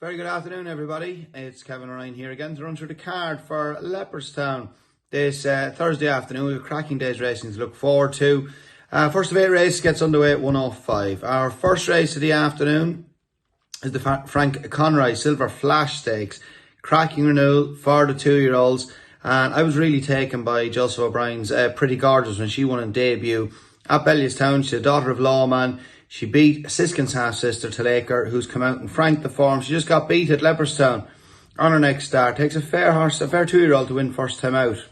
Very good afternoon, everybody. It's Kevin Roan here again to run through the card for Leopardstown this Thursday afternoon. We have a cracking day's racing to look forward to. First of 8 race gets underway at 1:05. Our first race of the afternoon is the Frank Conroy Silver Flash Stakes. Cracking renewal for the 2-year-olds. And I was really taken by Joseph O'Brien's Pretty Gorgeous when she won in debut at Balliestown. She's a daughter of Lawman. She beat Siskin's half-sister, Leper, who's come out and franked the form. She just got beat at Leopardstown on her next start. Takes a fair 2-year-old to win first time out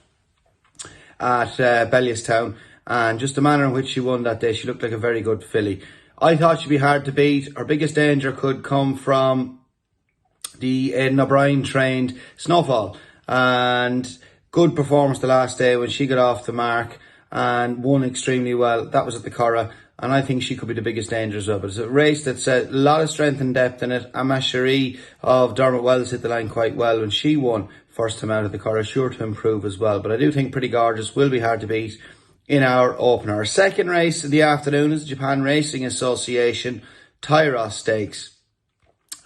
at Balliestown. And just the manner in which she won that day, she looked like a very good filly. I thought she'd be hard to beat. Her biggest danger could come from the Aidan O'Brien trained Snowfall. And good performance the last day when she got off the mark and won extremely well. That was at the Curragh. And I think she could be the biggest danger as well. But it's a race that's a lot of strength and depth in it. Amma Cherie of Dermot Wells hit the line quite well when she won first time out of the Curragh. Sure to improve as well. But I do think Pretty Gorgeous will be hard to beat in our opener. Our second race of the afternoon is the Japan Racing Association Tyros Stakes.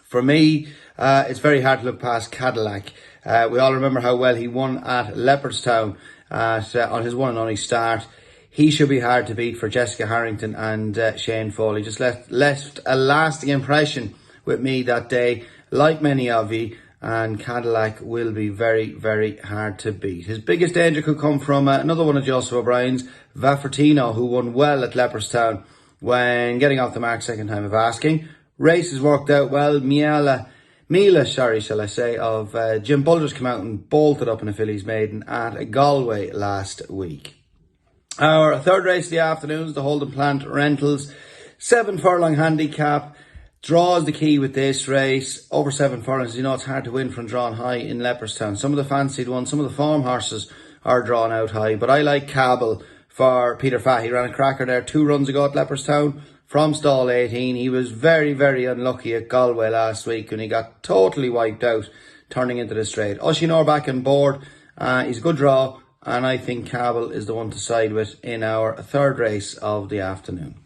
For me, it's very hard to look past Cadillac. We all remember how well he won at Leopardstown on his one and only start. He should be hard to beat for Jessica Harrington and Shane Foley. Just left a lasting impression with me that day, like many of you, and Cadillac will be very, very hard to beat. His biggest danger could come from another one of Joseph O'Brien's, Vaffertino, who won well at Leopardstown when getting off the mark second time of asking. Race has worked out well. Mila, shall I say, of Jim Boulders came out and bolted up in a Phillies maiden at Galway last week. Our third race of the afternoon is the Holden Plant Rentals 7 furlong handicap. Draws the key with this race. Over 7 furlongs, you know it's hard to win from drawn high in Leopardstown. Some of the fancied ones, some of the form horses are drawn out high. But I like Cabell for Peter Fahey. He ran a cracker there 2 runs ago at Leopardstown from stall 18. He was very, very unlucky at Galway last week when he got totally wiped out turning into the straight. Oshinor back on board. He's a good draw. And I think Cabell is the one to side with in our third race of the afternoon.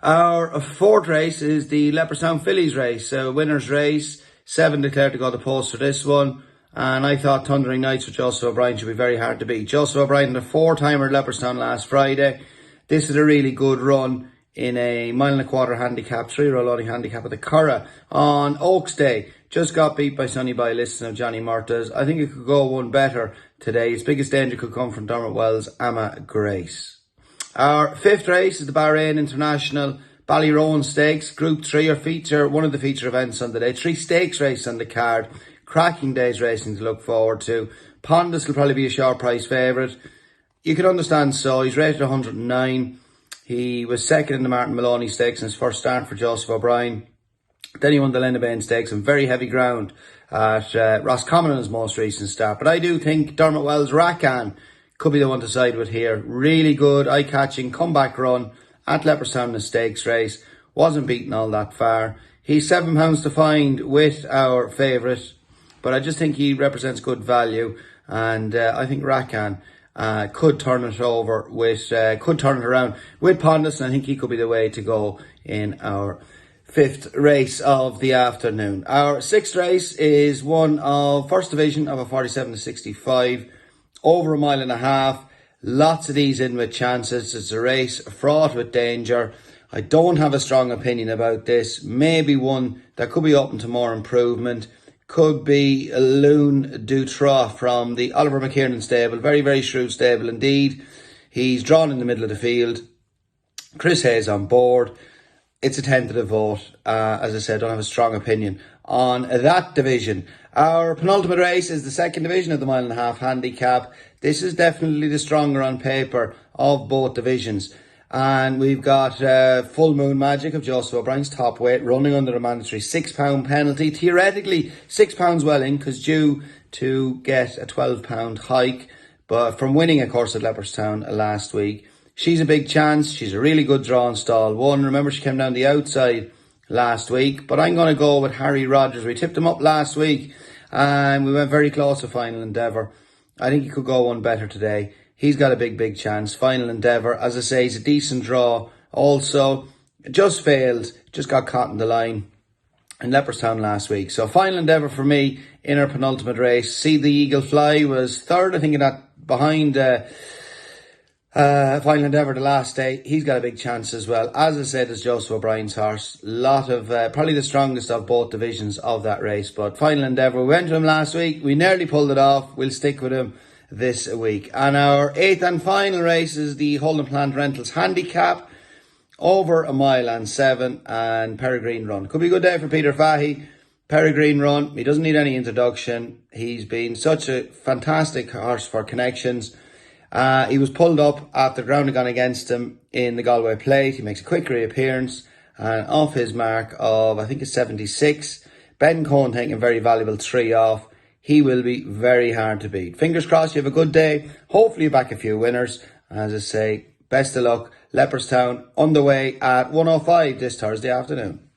Our fourth race is the Leopardstown Phillies race. Winner's race. 7 declared to go to post for this one. And I thought Thundering Knights with Joseph O'Brien should be very hard to beat. Joseph O'Brien, the 4-timer at Leopardstown last Friday. This is a really good run in a 1.25 mile handicap, 3-year-old loading handicap at the Curragh on Oaks Day. Just got beat by Sonny by Listen of Johnny Murtaghs. I think it could go one better today. His biggest danger could come from Dermot Wells' Amma Grace. Our fifth race is the Bahrain International Bally Roan Stakes. Group 3 one of the feature events on the day. 3 stakes races on the card. Cracking day's racing to look forward to. Pondus will probably be a short price favourite. You can understand so. He's rated 109. He was second in the Martin Maloney Stakes in his first start for Joseph O'Brien. Then he won the Lenabane Stakes on very heavy ground at Roscommon in his most recent start. But I do think Dermot Wells' Rakan could be the one to side with here. Really good, eye-catching comeback run at Leopardstown in the stakes race. Wasn't beaten all that far. He's £7 to find with our favourite. But I just think he represents good value. And I think Rakan could turn it around with Pondus. And I think he could be the way to go in our fifth race of the afternoon. Our sixth race is one of first division of a 47 to 65, over 1.5 miles. Lots of these in with chances. It's a race fraught with danger. I don't have a strong opinion about this. Maybe one that could be open to more improvement. Could be Loon Dutra from the Oliver McKiernan stable. Very, very shrewd stable indeed. He's drawn in the middle of the field. Chris Hayes on board. It's a tentative vote. As I said, I don't have a strong opinion on that division. Our penultimate race is the second division of the 1.5 mile handicap. This is definitely the stronger on paper of both divisions. And we've got Full Moon Magic of Joseph O'Brien's top weight running under a mandatory £6 penalty. Theoretically, £6 well in because due to get a £12 hike. But from winning, of course, at Leopardstown last week. She's a big chance. She's a really good draw in stall 1. Remember, she came down the outside last week. But I'm going to go with Harry Rogers. We tipped him up last week and we went very close to Final Endeavour. I think he could go one better today. He's got a big chance. Final Endeavour, as I say, he's a decent draw. Also, just failed. Just got caught in the line. in Leopardstown last week. So final endeavour for me in our penultimate race. See the Eagle Fly was third, I think, in that behind final endeavour the last day. He's got a big chance as well. As I said, it's Joseph O'Brien's horse. Lot of probably the strongest of both divisions of that race. But final endeavour, we went to him last week. We nearly pulled it off. We'll stick with him this week. And our 8th and final race is the Holden Plant Rentals Handicap, over 1 mile and 7, and Peregrine Run. Could be a good day for Peter Fahey. Peregrine Run, he doesn't need any introduction. He's been such a fantastic horse for connections. He was pulled up after the ground had gone against him in the Galway Plate. He makes a quick reappearance, and off his mark of, I think it's 76, Ben Cohen taking a very valuable 3 off. He will be very hard to beat. Fingers crossed you have a good day. Hopefully you back a few winners. As I say, best of luck. Leopardstown on the way at 1:05 this Thursday afternoon.